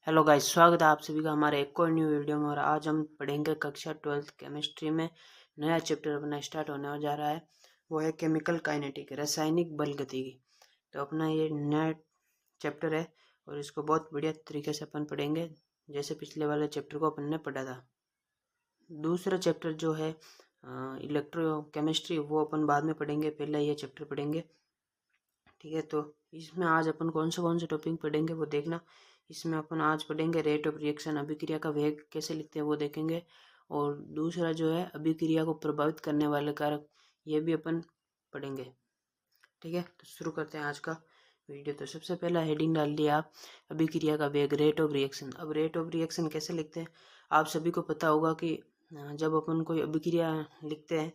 Hello guys, स्वागत है आप सभी का हमारे एक और न्यू वीडियो में। और आज हम पढ़ेंगे कक्षा 12th केमिस्ट्री में नया चैप्टर अपना स्टार्ट होने जा रहा है। वो है केमिकल काइनेटिक, रासायनिक बल गतिकी। तो अपना ये नया चैप्टर है और इसको बहुत बढ़िया तरीके से अपन पढ़ेंगे, जैसे पिछले वाले चैप्टर को अपन ने पढ़ा था। दूसरा चैप्टर जो है इलेक्ट्रो केमिस्ट्री, वो अपन बाद में पढ़ेंगे, पहले ये चैप्टर पढ़ेंगे। ठीक है, तो इसमें आज अपन कौन से टॉपिक पढ़ेंगे वो देखना। इसमें अपन आज पढ़ेंगे रेट ऑफ रिएक्शन, अभिक्रिया का वेग कैसे लिखते हैं वो देखेंगे। और दूसरा जो है अभिक्रिया को प्रभावित करने वाले कारक, ये भी अपन पढ़ेंगे। ठीक है, तो शुरू करते हैं आज का वीडियो। तो सबसे पहला हेडिंग डाल दिया आप, अभिक्रिया का वेग, रेट ऑफ रिएक्शन। अब रेट ऑफ रिएक्शन कैसे लिखते हैं, आप सभी को पता होगा कि जब अपन कोई अभिक्रिया लिखते हैं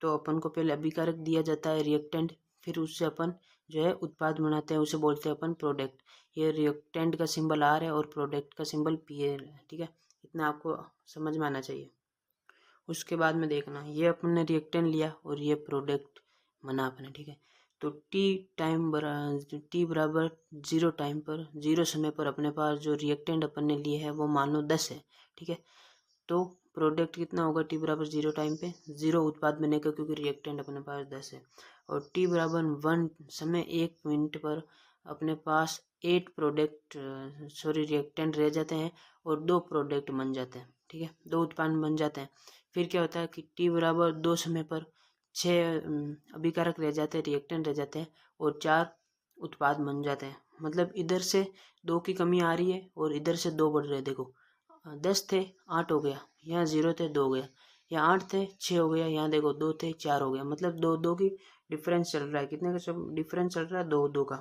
तो अपन को पहले अभिकारक दिया जाता है, रिएक्टेंट, फिर उससे अपन जो है उत्पाद बनाते हैं, उसे बोलते हैं अपन प्रोडक्ट। ये रिएक्टेंट का सिंबल आर है और प्रोडक्ट का सिंबल पी है। ठीक है, इतना आपको समझ में आना चाहिए। उसके बाद में देखना, ये अपन ने रिएक्टेंट लिया और ये प्रोडक्ट बना अपने। ठीक है, तो टी बराबर 0 टाइम पर, 0 समय पर अपने पास जो रिएक्टेंट अपन ने लिए है वो मान लो 10 है। ठीक है, तो प्रोडक्ट कितना होगा, टी बराबर 0 टाइम पे 0 उत्पाद बनेगा क्योंकि रिएक्टेंट अपने पास 10 है। और टी बराबर 1 समय 1 मिनट पर अपने पास 8 रिएक्टेंट रह जाते हैं और 2 प्रोडक्ट बन जाते हैं। ठीक है, 2 उत्पाद बन जाते हैं। फिर क्या होता है कि टी बराबर 2 समय पर 6 अभिकारक रह जाते हैं, रिएक्टेंट रह जाते हैं और 4 उत्पाद बन जाते हैं। मतलब इधर से 2 की कमी आ रही है और इधर से 2 बढ़ रहे हैं। देखो 10 थे 8 हो गया, यहाँ 0 थे 2 हो गया, यहाँ 8 थे 6 हो गया, यहाँ देखो 2 थे 4 हो गया। मतलब 2 की डिफरेंस चल रहा है। कितने का डिफरेंस चल रहा है, 2 का,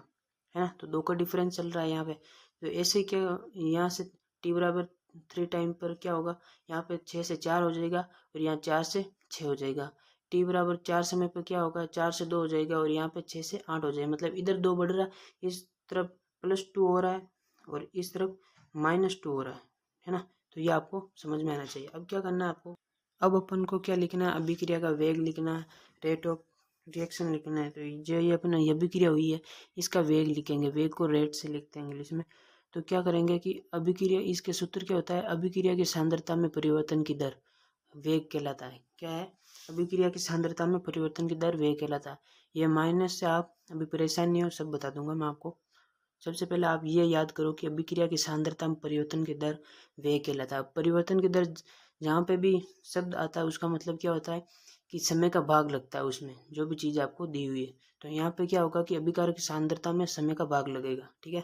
है ना। तो 2 का डिफरेंस चल रहा है यहाँ पे। तो ऐसे क्या, यहाँ से टी बराबर 3 टाइम पर क्या होगा, यहाँ पे 6 से 4 हो जाएगा और यहाँ 4 से 6 हो जाएगा। टी बराबर 4 समय पर क्या होगा, 4 से 2 हो जाएगा और यहाँ पे 6 से 8 हो जाएगा। मतलब इधर 2 बढ़ रहा है, इस तरफ +2 हो रहा है और इस तरफ -2 हो रहा है ना। तो ये आपको समझ में आना चाहिए। अब क्या करना है आपको, अब अपन को क्या लिखना है, अभिक्रिया का वेग लिखना है, रेट ऑफ रिएक्शन लिखना है। तो जो ये अपना अभिक्रिया हुई है इसका वेग लिखेंगे, वेग को रेट से लिखते हैं इंग्लिश में। तो क्या करेंगे कि अभिक्रिया, इसके सूत्र क्या होता है, अभिक्रिया की सांद्रता में परिवर्तन की दर वेग कहलाता है। क्या है, अभिक्रिया की सांद्रता में परिवर्तन की दर वेग कहलाता है। ये माइनस से आप अभी परेशान नहीं हो, सब बता दूंगा मैं आपको। सबसे पहले आप ये याद करो कि अभिक्रिया की सांद्रता में परिवर्तन की दर वेग कहलाता है। परिवर्तन की दर जहाँ पे भी शब्द आता है उसका मतलब क्या होता है कि समय का भाग लगता है उसमें, जो भी चीज़ आपको दी हुई है। तो यहाँ पे क्या होगा कि अभिक्रिया की सांद्रता में समय का भाग लगेगा। ठीक है,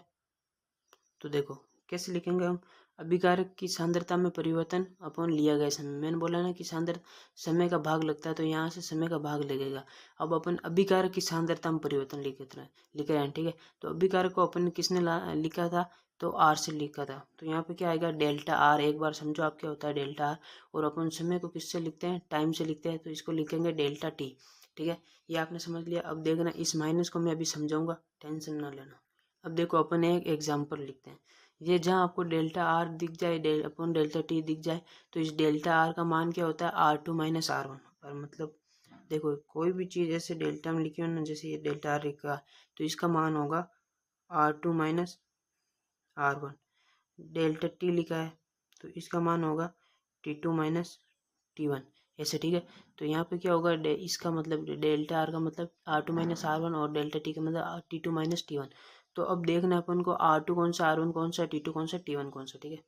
तो देखो कैसे लिखेंगे हम, अभिकारक की सांद्रता में परिवर्तन अपन लिया गया समय। मैंने बोला ना कि सांद्रता समय का भाग लगता है, तो यहाँ से समय का भाग लगेगा। अब अपन अभिकारक की सांद्रता में परिवर्तन लिख रहे हैं। ठीक है, तो अभिकारक को अपन ने किसने लिखा था, तो आर से लिखा था। तो यहाँ पे क्या आएगा, डेल्टा आर। एक बार समझो आप क्या होता है डेल्टा आर। और अपन समय को किससे लिखते हैं, टाइम से लिखते हैं, तो इसको लिखेंगे डेल्टा टी। ठीक है, ये आपने समझ लिया। अब देखना, इस माइनस को मैं अभी समझाऊंगा, टेंशन ना लेना। अब देखो अपन एक एग्जाम्पल लिखते हैं। ये जहाँ आपको डेल्टा आर दिख जाए, अपन डेल्टा टी दिख जाए, तो इस डेल्टा आर का मान क्या होता है, R2 - R1। और मतलब देखो कोई भी चीज़ ऐसे डेल्टा में लिखी हो ना, जैसे ये डेल्टा आर लिखा, तो इसका मान होगा R2 - R1। डेल्टा टी लिखा है तो इसका मान होगा T2 - T1, ऐसे। ठीक है, तो यहाँ पे क्या होगा, इसका मतलब डेल्टा आर का मतलब R2 - R1 और डेल्टा टी का मतलब T2 - T1। तो अब देखना अपन को R2 कौन सा, R1 कौन सा, T2 कौन सा, T1 कौन सा। ठीक है,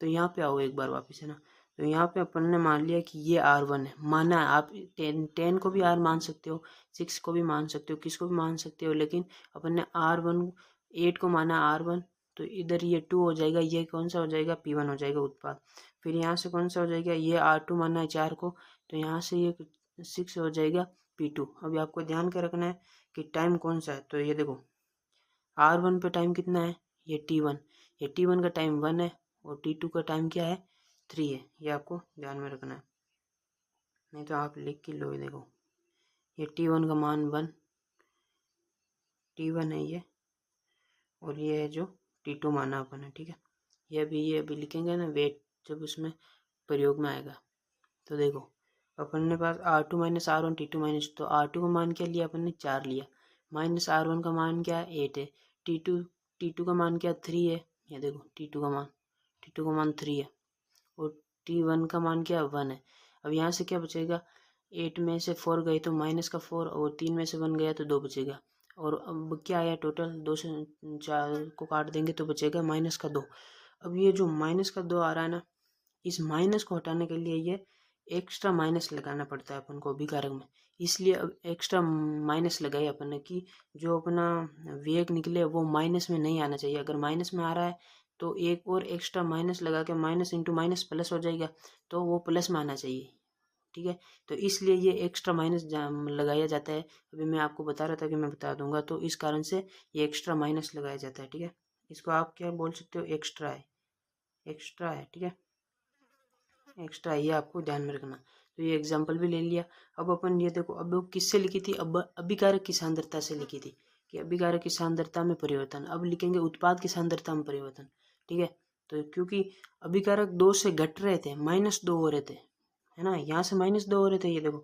तो यहाँ पे आओ एक बार वापस, है ना। तो यहाँ पे अपन ने मान लिया कि ये R1 है, माना है। आप 10 को भी R मान सकते हो, 6 को भी मान सकते हो, किसको भी मान सकते हो, लेकिन अपन ने R1 8 को माना R1। तो इधर ये 2 हो जाएगा, ये कौन सा हो जाएगा, P1 हो जाएगा उत्पाद। फिर यहाँ से कौन सा हो जाएगा, ये R2 माना है 4 को, तो यहाँ से ये 6 हो जाएगा P2। अभी आपको ध्यान क्या रखना है कि टाइम कौन सा है। तो ये देखो R1 पे टाइम कितना है, ये T1। ये T1 का टाइम 1 है और T2 का टाइम क्या है, 3 है। ये आपको ध्यान में रखना है, नहीं तो आप लिख के लो। ये देखो ये T1 का मान 1, T1 है ये, और ये है जो T2 माना अपन है। ठीक है, ये अभी लिखेंगे ना वेट, जब उसमें प्रयोग में आएगा। तो देखो अपन ने पास R2 - R1 T2 माइनस, तो R2 का मान क्या लिया अपन ने, 4 लिया, माइनस R1 का मान क्या है, 8 है, T2 का मान क्या 3 है, ये देखो T2 का मान 3 है और T1 का मान क्या है 1 है। अब यहाँ से क्या बचेगा, 8 में से 4 गए तो माइनस का 4 और 3 में से 1 गया तो 2 बचेगा। और अब क्या आया टोटल, 2 से 4 को काट देंगे तो बचेगा माइनस का 2। अब ये जो माइनस का 2 आ रहा है ना, इस माइनस को हटाने के लिए ये एक्स्ट्रा माइनस लगाना पड़ता है अपन को अभिकारक में, इसलिए अब एक्स्ट्रा माइनस लगाए अपन ने कि जो अपना वेग निकले वो माइनस में नहीं आना चाहिए। अगर माइनस में आ रहा है तो एक और एक्स्ट्रा माइनस लगा के माइनस इंटू माइनस प्लस हो जाएगा, तो वो प्लस में आना चाहिए। ठीक है, तो इसलिए ये एक्स्ट्रा माइनस लगाया जाता है। अभी मैं आपको बता रहा था कि मैं बता दूंगा, तो इस कारण से ये एक्स्ट्रा माइनस लगाया जाता है। ठीक है, इसको आप क्या बोल सकते हो, एक्स्ट्रा है। ठीक है, एक्स्ट्रा ये आपको ध्यान में रखना। तो ये एग्जाम्पल भी ले लिया। अब अपन ये देखो, अब वो किससे लिखी थी, अब अभिकारक की सांद्रता से लिखी थी कि अभिकारक की सांद्रता में परिवर्तन। अब लिखेंगे उत्पाद की सांद्रता में परिवर्तन। ठीक है, तो क्योंकि अभिकारक 2 से घट रहे थे, -2 हो रहे थे, है ना, यहाँ से -2 हो रहे थे। ये देखो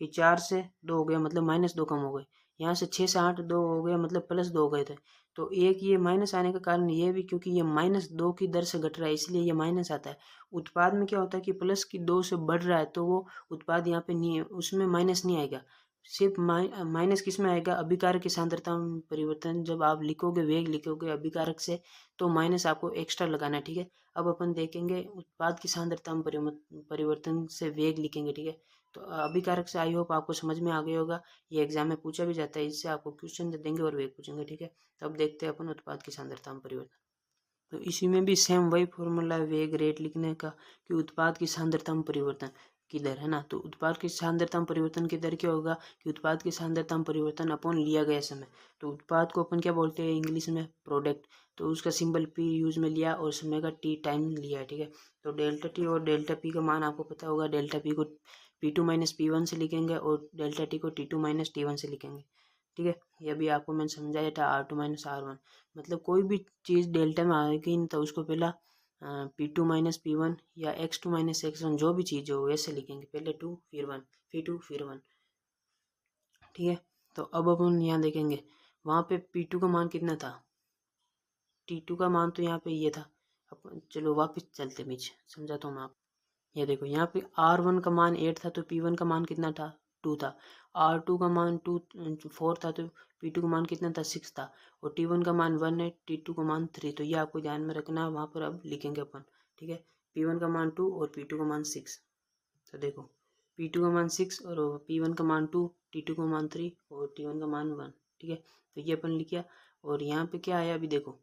कि 4 से 2 हो गया मतलब -2 कम हो गए, यहाँ से 6 से 8 2 हो गया मतलब +2 हो गए थे। तो एक ये माइनस आने का कारण ये भी क्योंकि ये -2 की दर से घट रहा है, इसलिए ये माइनस आता है। उत्पाद में क्या होता है कि प्लस की 2 से बढ़ रहा है तो वो उत्पाद यहाँ पे नहीं है, उसमें माइनस नहीं आएगा। सिर्फ माइनस किस में आएगा, अभिकारक की सांद्रता में परिवर्तन। जब आप लिखोगे वेग लिखोगे अभिकारक से तो माइनस आपको एक्स्ट्रा लगाना है। ठीक है, अब अपन देखेंगे उत्पाद की सांद्रता में परिवर्तन से वेग लिखेंगे। ठीक है, तो अभिकारक से आई होप आपको समझ में आ गया होगा। ये एग्जाम में पूछा भी जाता है, इससे आपको क्वेश्चन देंगे और वेग पूछेंगे। ठीक है, तो अब देखते हैं अपन उत्पाद की सांद्रता में परिवर्तन। तो इसी में भी सेम वही फॉर्मूला है वेग रेट लिखने का कि उत्पाद की सांद्रता में परिवर्तन की दर, है ना। तो उत्पाद की सांद्रता में परिवर्तन की दर क्या होगा कि उत्पाद की सांद्रता में परिवर्तन अपॉन लिया गया समय। तो उत्पाद को अपन क्या बोलते हैं इंग्लिश में, प्रोडक्ट। तो उसका सिंबल P यूज में लिया और समय का T टाइम लिया। ठीक है, तो डेल्टा T और डेल्टा P का मान आपको पता होगा। डेल्टा P को P2 - P1 से लिखेंगे और डेल्टा T को T2 - T1 से लिखेंगे। ठीक है, ये भी आपको मैंने समझाया था, R2 - R1। मतलब कोई भी चीज़ डेल्टा में आएगी तो उसको पहला P2 - P1 या X2 - X1 जो भी चीज़ हो वैसे लिखेंगे, पहले 2 फिर 1 फिर 2 फिर 1। ठीक है, तो अब अपन यहाँ देखेंगे वहाँ पे P2 का मान कितना था, T2 का मान तो यहाँ पे ये था। अपन चलो वापस चलते पीछे, समझाता हूँ मैं आप। ये देखो यहाँ पे R1 का मान 8 था तो P1 का मान कितना था, 2 था। R2 का मान 4 था तो P2 का मान कितना था, 6 था। और T1 का मान 1 है, T2 का मान 3। तो ये आपको ध्यान में रखना है, वहाँ पर अब लिखेंगे अपन। ठीक है, P1 का मान 2 और P2 का मान 6। तो देखो P2 का मान 6 और P1 का मान 2, T2 का मान 3 और T1 का मान 1। ठीक है, तो ये अपन लिखा। और यहाँ पे क्या आया अभी देखो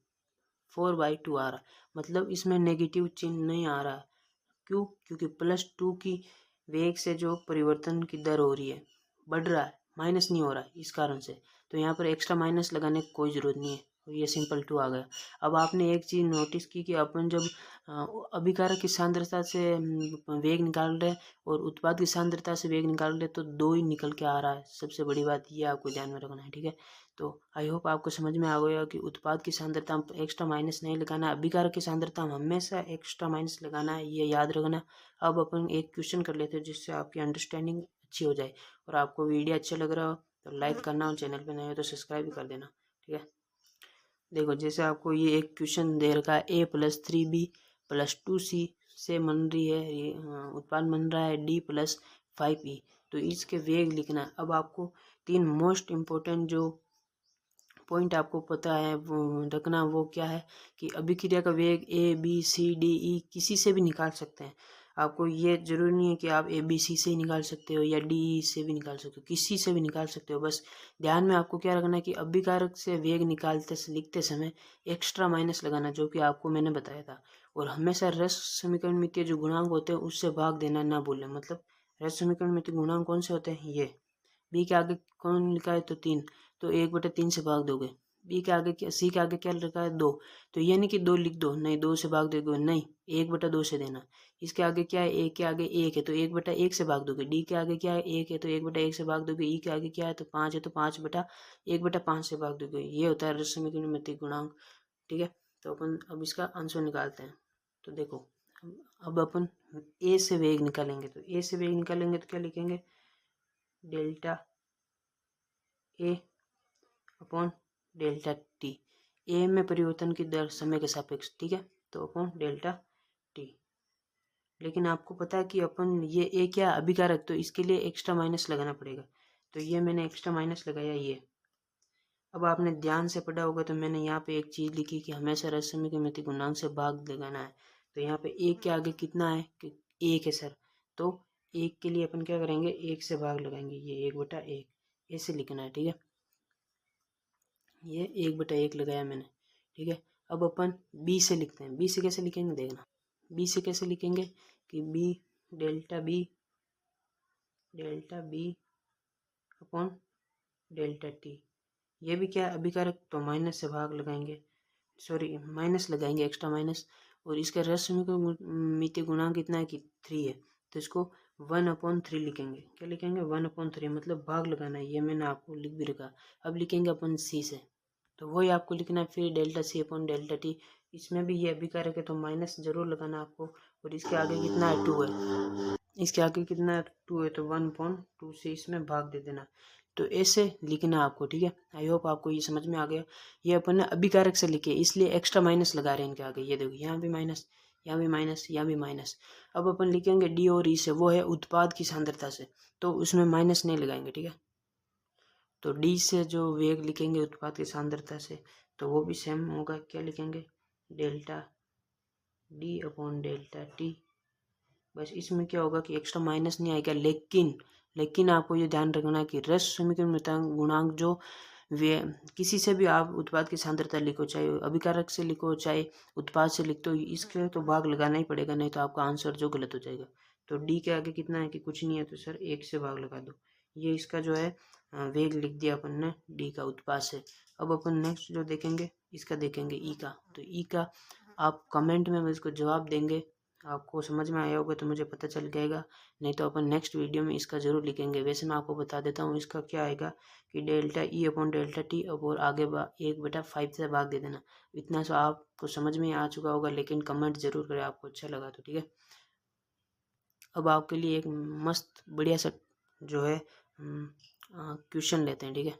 4/2 आ रहा, मतलब इसमें नेगेटिव चिन्ह नहीं आ रहा। क्यों, क्योंकि +2 की वेग से जो परिवर्तन की दर हो रही है, बढ़ रहा है, माइनस नहीं हो रहा है, इस कारण से। तो यहाँ पर एक्स्ट्रा माइनस लगाने की कोई ज़रूरत नहीं है, तो ये सिंपल 2 आ गया। अब आपने एक चीज़ नोटिस की कि अपन जब अभिकारक की सांद्रता से वेग निकाल रहे हैं और उत्पाद की सांद्रता से वेग निकाल रहे हैं तो 2 ही निकल के आ रहा है। सबसे बड़ी बात ये आपको ध्यान में रखना है। ठीक है, तो आई होप आपको समझ में आ गया कि उत्पाद की सांद्रता में एक्स्ट्रा माइनस नहीं लगाना है, अभिकारक की सांद्रता में हमेशा एक्स्ट्रा माइनस लगाना है, ये याद रखना। अब अपन एक क्वेश्चन कर लेते हैं जिससे आपकी अंडरस्टैंडिंग अच्छी हो जाए। और आपको वीडियो अच्छा लग रहा हो तो लाइक करना और चैनल पर नए हो तो सब्सक्राइब भी कर देना। ठीक है, देखो जैसे आपको ये एक क्वेश्चन दे रखा है A+3B +2C से बन रही है उत्पाद बन रहा है D+5E। तो इसके वेग लिखना है। अब आपको 3 मोस्ट इम्पोर्टेंट जो पॉइंट आपको पता है वो रखना, वो क्या है कि अभिक्रिया का वेग A B C D E किसी से भी निकाल सकते हैं। आपको ये जरूरी नहीं है कि आप ABC से ही निकाल सकते हो या DE से भी निकाल सकते हो, किसी से भी निकाल सकते हो। बस ध्यान में आपको क्या रखना है कि अभिकारक से वेग निकालते लिखते समय एक्स्ट्रा माइनस लगाना, जो कि आपको मैंने बताया था। और हमेशा रस समीकरण में के जो गुणांक होते हैं उससे भाग देना ना भूलें। मतलब रस समीकरण में के गुणांक कौन से होते हैं, ये बी के आगे कौन लिखा है तो 3, तो 1/3 से भाग दोगे। बी के आगे क्या, सी के आगे क्या लिखा है 2, तो ये नहीं कि 2 लिख दो, नहीं 2 से भाग दोगे, नहीं 1/2 से देना। इसके आगे क्या है, ए के आगे 1 है तो 1/1 से भाग दोगे। डी के आगे क्या है 1 है तो 1/1 से भाग दोगे। ई के आगे क्या है तो 5 है तो 5/1/5 से भाग दोगे। ये होता है रस समीकरण में गुणांक। ठीक है, तो अपन अब इसका आंसर निकालते हैं। तो देखो अब अपन ए से वेग निकालेंगे, तो ए से वेग निकालेंगे तो क्या लिखेंगे, delta A upon delta T. ए में परिवर्तन की दर समय के सापेक्ष, ठीक है, तो अपॉन डेल्टा टी। लेकिन आपको पता है कि अपन ये ए क्या अभिकारक, तो इसके लिए एक्स्ट्रा माइनस लगाना पड़ेगा, तो ये मैंने एक्स्ट्रा माइनस लगाया ये। अब आपने ध्यान से पढ़ा होगा तो मैंने यहाँ पे एक चीज़ लिखी कि हमेशा रसमी की मिति गुणांक से भाग लगाना है। तो यहाँ पे एक के आगे कितना है कि एक है सर, तो एक के लिए अपन क्या करेंगे, एक से भाग लगाएंगे, ये 1/1 ऐसे लिखना है, ठीक है, ये 1/1 लगाया मैंने, ठीक है। अब अपन बी से लिखते हैं, बी से कैसे लिखेंगे देखना, बी से कैसे लिखेंगे कि B delta B upon delta T, ये भी क्या अभिकारक, तो माइनस से भाग लगाएंगे, सॉरी माइनस लगाएंगे, एक्स्ट्रा माइनस, और इसका रश्मि का मिति गुणांक कितना है कि 3 है, तो इसको 1/3 लिखेंगे, क्या लिखेंगे 1/3, मतलब भाग लगाना है, ये मैंने आपको लिख भी रखा। अब लिखेंगे अपन सी से, तो वही आपको लिखना है, फिर delta C upon delta T, इसमें भी ये अभिकारक है तो माइनस जरूर लगाना आपको, और इसके आगे कितना है 2 है, इसके आगे कितना है 2 है, तो 1/2 से इसमें भाग दे देना, तो ऐसे लिखना आपको, ठीक है। आई होप आपको ये समझ में आ गया। ये अपन ने अभिकारक से लिखे इसलिए एक्स्ट्रा माइनस लगा रहे हैं इनके आगे, ये देखो यहाँ भी माइनस, यहाँ भी माइनस, यहाँ भी माइनस। अब अपन लिखेंगे डी और ई से, वो है उत्पाद की सांद्रता से, तो उसमें माइनस नहीं लगाएंगे, ठीक है। तो डी से जो वेग लिखेंगे उत्पाद की सांद्रता से, तो वो भी सेम होगा, क्या लिखेंगे delta D upon delta T. बस इसमें क्या होगा कि एक्स्ट्रा माइनस नहीं आएगा, लेकिन आपको ये ध्यान रखना है कि रस समीकरण गुणांक जो वे किसी से भी आप उत्पाद की सांद्रता लिखो, चाहे अभिकारक से लिखो चाहे उत्पाद से लिखो, इसके तो भाग लगाना ही पड़ेगा, नहीं तो आपका आंसर जो गलत हो जाएगा। तो डी के आगे कितना है कि कुछ नहीं है, तो सर 1 से भाग लगा दो, ये इसका जो है वेग लिख दिया अपन ने डी का उत्पाद से। अब अपन नेक्स्ट जो देखेंगे इसका देखेंगे ई का, तो ई का आप कमेंट में इसको जवाब देंगे, आपको समझ में आया होगा तो मुझे पता चल जाएगा, नहीं तो अपन नेक्स्ट वीडियो में इसका ज़रूर लिखेंगे। वैसे मैं आपको बता देता हूँ इसका क्या आएगा कि delta E upon delta T, और आगे 1/5 से भाग दे देना। इतना सा आपको समझ में आ चुका होगा, लेकिन कमेंट ज़रूर करें आपको अच्छा लगा तो, ठीक है। अब आपके लिए एक मस्त बढ़िया सा जो है क्वेश्चन लेते हैं, ठीक है।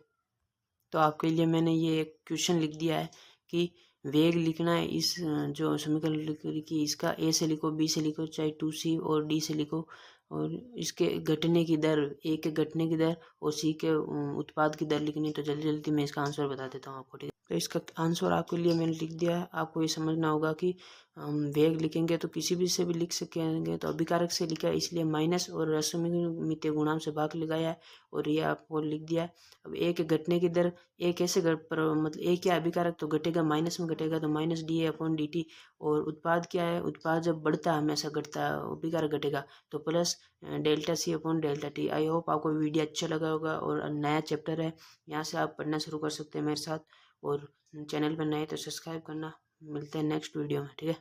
तो आपके लिए मैंने ये एक क्वेश्चन लिख दिया है कि वेग लिखना है, इस जो समीकरण लिखी इसका ए से लिखो, बी से लिखो, चाहे 2c और डी से लिखो, और इसके घटने की दर, ए के घटने की दर और सी के उत्पाद की दर लिखनी है। तो जल्दी जल्दी मैं इसका आंसर बता देता हूँ आपको, ठीक है। तो इसका आंसर आपके लिए मैंने लिख दिया है। आपको ये समझना होगा कि वेग लिखेंगे तो किसी भी से भी लिख सकेंगे, तो अभिकारक से लिखा है इसलिए माइनस, और रसमित गुणांक से भाग लगाया है, और ये आपको लिख दिया है। अब ए के घटने की दर, ए कैसे मतलब ए क्या अभिकारक तो घटेगा, माइनस में घटेगा, तो minus D A upon D T. और उत्पाद क्या है, उत्पाद जब बढ़ता है हमेशा घटता है, अभिकारक घटेगा, तो plus delta C upon delta T. I hope आपको वीडियो अच्छा लगा होगा, और नया चैप्टर है, यहाँ से आप पढ़ना शुरू कर सकते हैं मेरे साथ, और चैनल पर नए तो सब्सक्राइब करना। मिलते हैं नेक्स्ट वीडियो में, ठीक है।